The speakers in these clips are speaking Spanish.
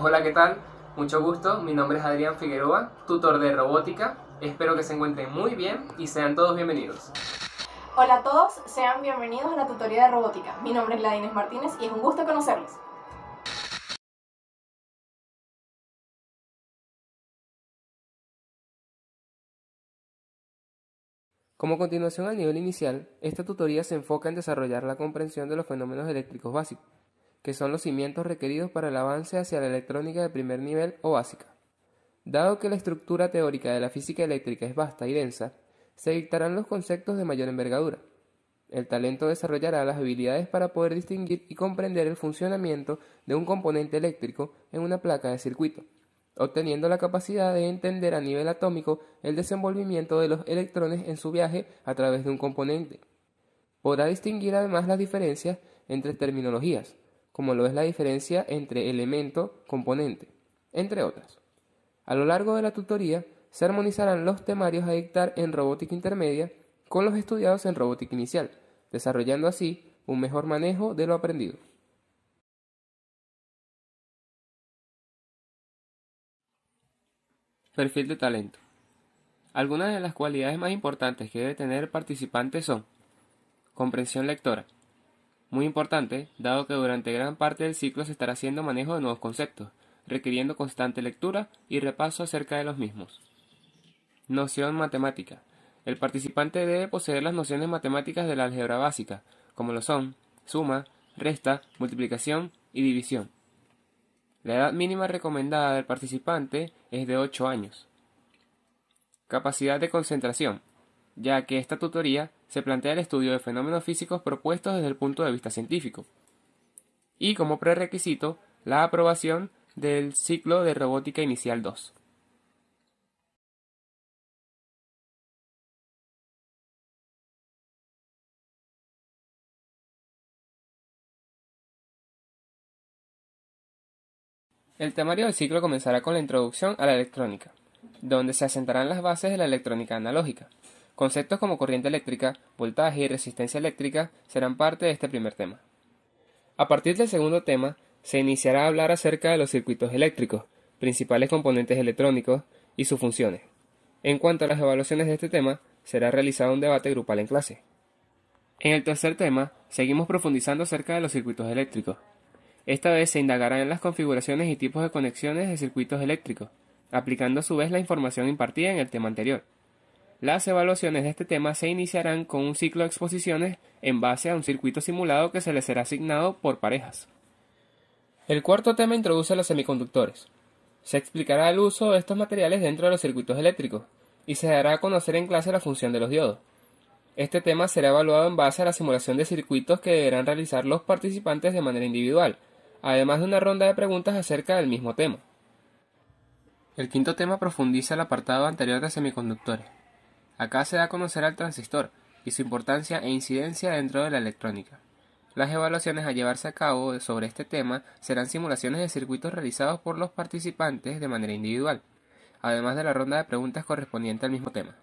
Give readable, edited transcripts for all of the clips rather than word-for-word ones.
Hola, ¿qué tal? Mucho gusto, mi nombre es Adrián Figueroa, tutor de robótica. Espero que se encuentren muy bien y sean todos bienvenidos. Hola a todos, sean bienvenidos a la tutoría de robótica. Mi nombre es Ladines Martínez y es un gusto conocerlos. Como continuación al nivel inicial, esta tutoría se enfoca en desarrollar la comprensión de los fenómenos eléctricos básicos, que son los cimientos requeridos para el avance hacia la electrónica de primer nivel o básica. Dado que la estructura teórica de la física eléctrica es vasta y densa, se dictarán los conceptos de mayor envergadura. El talento desarrollará las habilidades para poder distinguir y comprender el funcionamiento de un componente eléctrico en una placa de circuito, obteniendo la capacidad de entender a nivel atómico el desenvolvimiento de los electrones en su viaje a través de un componente. Podrá distinguir además las diferencias entre terminologías, como lo es la diferencia entre elemento-componente, entre otras. A lo largo de la tutoría se armonizarán los temarios a dictar en robótica intermedia con los estudiados en robótica inicial, desarrollando así un mejor manejo de lo aprendido. Perfil de talento. Algunas de las cualidades más importantes que debe tener el participante son: comprensión lectora. Muy importante, dado que durante gran parte del ciclo se estará haciendo manejo de nuevos conceptos, requiriendo constante lectura y repaso acerca de los mismos. Noción matemática. El participante debe poseer las nociones matemáticas de la álgebra básica, como lo son suma, resta, multiplicación y división. La edad mínima recomendada del participante es de 8 años. Capacidad de concentración, ya que esta tutoría se plantea el estudio de fenómenos físicos propuestos desde el punto de vista científico. Y como prerequisito, la aprobación del ciclo de robótica inicial 2. El temario del ciclo comenzará con la introducción a la electrónica, donde se asentarán las bases de la electrónica analógica. Conceptos como corriente eléctrica, voltaje y resistencia eléctrica serán parte de este primer tema. A partir del segundo tema, se iniciará a hablar acerca de los circuitos eléctricos, principales componentes electrónicos y sus funciones. En cuanto a las evaluaciones de este tema, será realizado un debate grupal en clase. En el tercer tema, seguimos profundizando acerca de los circuitos eléctricos. Esta vez se indagará en las configuraciones y tipos de conexiones de circuitos eléctricos, aplicando a su vez la información impartida en el tema anterior. Las evaluaciones de este tema se iniciarán con un ciclo de exposiciones en base a un circuito simulado que se les será asignado por parejas. El cuarto tema introduce los semiconductores. Se explicará el uso de estos materiales dentro de los circuitos eléctricos y se dará a conocer en clase la función de los diodos. Este tema será evaluado en base a la simulación de circuitos que deberán realizar los participantes de manera individual, además de una ronda de preguntas acerca del mismo tema. El quinto tema profundiza el apartado anterior de semiconductores. Acá se da a conocer al transistor y su importancia e incidencia dentro de la electrónica. Las evaluaciones a llevarse a cabo sobre este tema serán simulaciones de circuitos realizados por los participantes de manera individual, además de la ronda de preguntas correspondiente al mismo tema.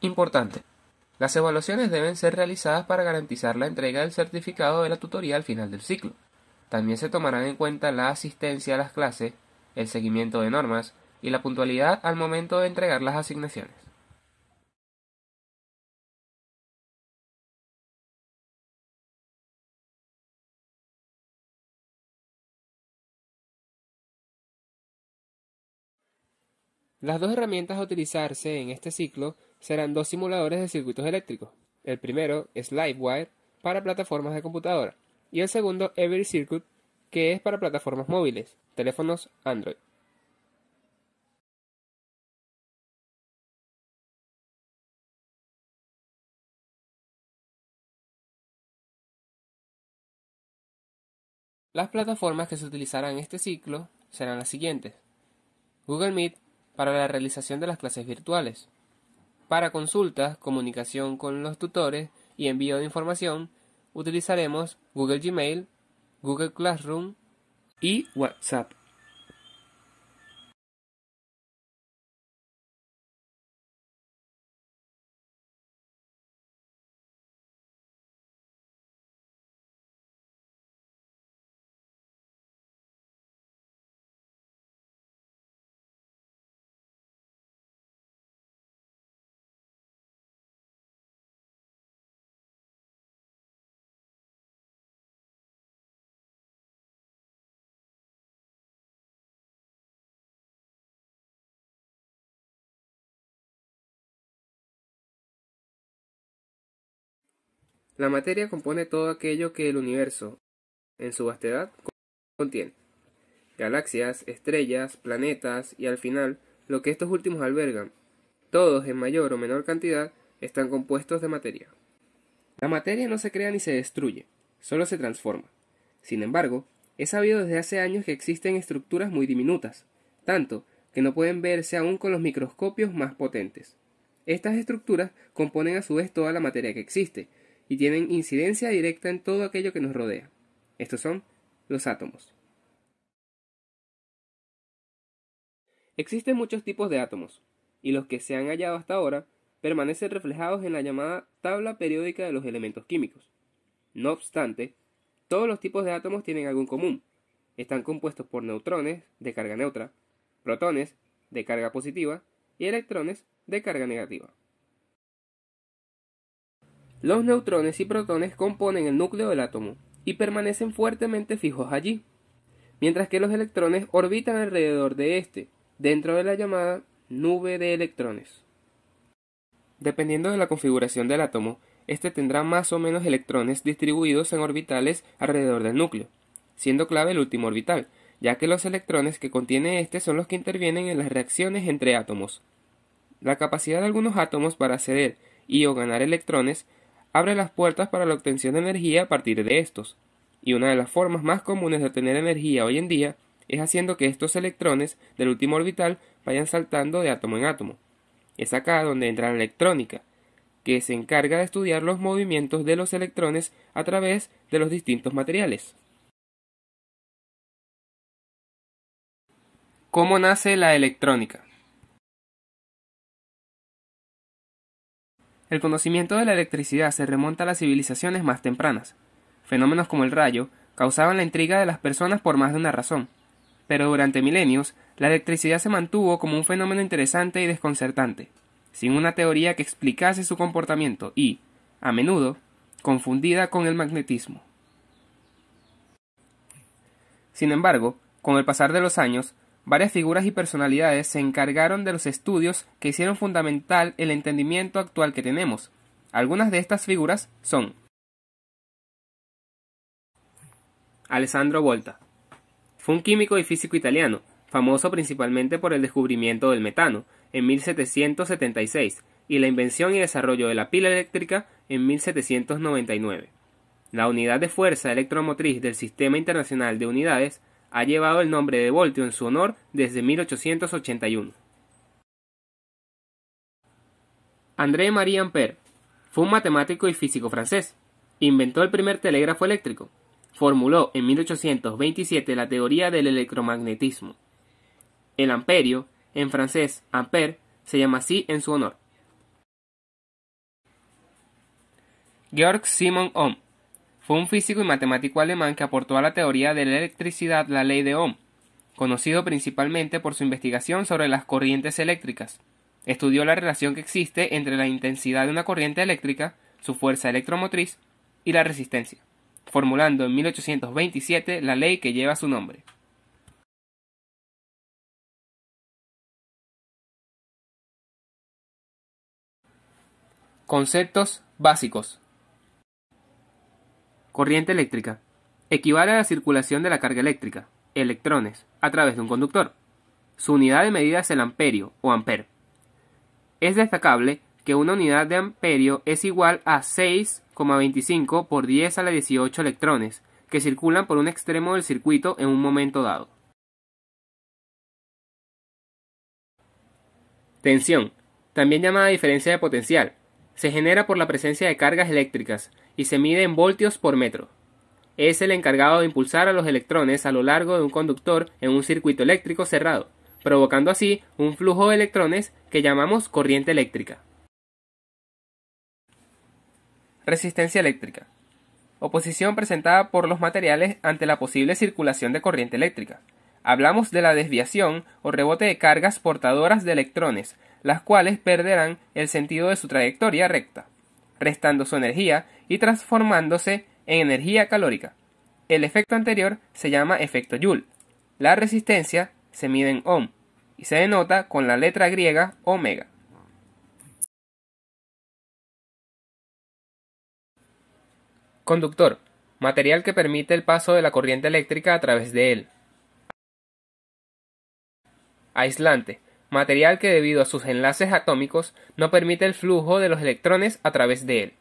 Importante. Las evaluaciones deben ser realizadas para garantizar la entrega del certificado de la tutoría al final del ciclo. También se tomarán en cuenta la asistencia a las clases, el seguimiento de normas y la puntualidad al momento de entregar las asignaciones. Las dos herramientas a utilizarse en este ciclo serán dos simuladores de circuitos eléctricos. El primero es Livewire para plataformas de computadora y el segundo Every Circuit, que es para plataformas móviles, teléfonos Android. Las plataformas que se utilizarán en este ciclo serán las siguientes: Google Meet para la realización de las clases virtuales. Para consultas, comunicación con los tutores y envío de información, utilizaremos Google Gmail, Google Classroom y WhatsApp. La materia compone todo aquello que el universo, en su vastedad, contiene. Galaxias, estrellas, planetas y al final, lo que estos últimos albergan, todos en mayor o menor cantidad, están compuestos de materia. La materia no se crea ni se destruye, solo se transforma. Sin embargo, es sabido desde hace años que existen estructuras muy diminutas, tanto que no pueden verse aún con los microscopios más potentes. Estas estructuras componen a su vez toda la materia que existe, y tienen incidencia directa en todo aquello que nos rodea. Estos son los átomos. Existen muchos tipos de átomos, y los que se han hallado hasta ahora permanecen reflejados en la llamada tabla periódica de los elementos químicos. No obstante, todos los tipos de átomos tienen algo en común. Están compuestos por neutrones de carga neutra, protones de carga positiva y electrones de carga negativa. Los neutrones y protones componen el núcleo del átomo y permanecen fuertemente fijos allí, mientras que los electrones orbitan alrededor de éste, dentro de la llamada nube de electrones. Dependiendo de la configuración del átomo, este tendrá más o menos electrones distribuidos en orbitales alrededor del núcleo, siendo clave el último orbital, ya que los electrones que contiene este son los que intervienen en las reacciones entre átomos. La capacidad de algunos átomos para ceder y o ganar electrones abre las puertas para la obtención de energía a partir de estos, y una de las formas más comunes de obtener energía hoy en día es haciendo que estos electrones del último orbital vayan saltando de átomo en átomo. Es acá donde entra la electrónica, que se encarga de estudiar los movimientos de los electrones a través de los distintos materiales. ¿Cómo nace la electrónica? El conocimiento de la electricidad se remonta a las civilizaciones más tempranas. Fenómenos como el rayo causaban la intriga de las personas por más de una razón, pero durante milenios la electricidad se mantuvo como un fenómeno interesante y desconcertante, sin una teoría que explicase su comportamiento y, a menudo, confundida con el magnetismo. Sin embargo, con el pasar de los años, varias figuras y personalidades se encargaron de los estudios que hicieron fundamental el entendimiento actual que tenemos. Algunas de estas figuras son: Alessandro Volta. Fue un químico y físico italiano, famoso principalmente por el descubrimiento del metano en 1776 y la invención y desarrollo de la pila eléctrica en 1799. La unidad de fuerza electromotriz del Sistema Internacional de Unidades ha llevado el nombre de voltio en su honor desde 1881. André-Marie Ampère fue un matemático y físico francés. Inventó el primer telégrafo eléctrico. Formuló en 1827 la teoría del electromagnetismo. El amperio, en francés ampère, se llama así en su honor. Georg Simon Ohm fue un físico y matemático alemán que aportó a la teoría de la electricidad la ley de Ohm, conocido principalmente por su investigación sobre las corrientes eléctricas. Estudió la relación que existe entre la intensidad de una corriente eléctrica, su fuerza electromotriz y la resistencia, formulando en 1827 la ley que lleva su nombre. Conceptos básicos. Corriente eléctrica. Equivale a la circulación de la carga eléctrica, electrones, a través de un conductor. Su unidad de medida es el amperio o ampere. Es destacable que una unidad de amperio es igual a 6,25 por 10 a la 18 electrones que circulan por un extremo del circuito en un momento dado. Tensión, también llamada diferencia de potencial, se genera por la presencia de cargas eléctricas y se mide en voltios por metro. Es el encargado de impulsar a los electrones a lo largo de un conductor en un circuito eléctrico cerrado, provocando así un flujo de electrones que llamamos corriente eléctrica. Resistencia eléctrica. Oposición presentada por los materiales ante la posible circulación de corriente eléctrica. Hablamos de la desviación o rebote de cargas portadoras de electrones, las cuales perderán el sentido de su trayectoria recta, restando su energía y transformándose en energía calórica. El efecto anterior se llama efecto Joule. La resistencia se mide en ohm y se denota con la letra griega omega. Conductor, material que permite el paso de la corriente eléctrica a través de él. Aislante, material que debido a sus enlaces atómicos no permite el flujo de los electrones a través de él.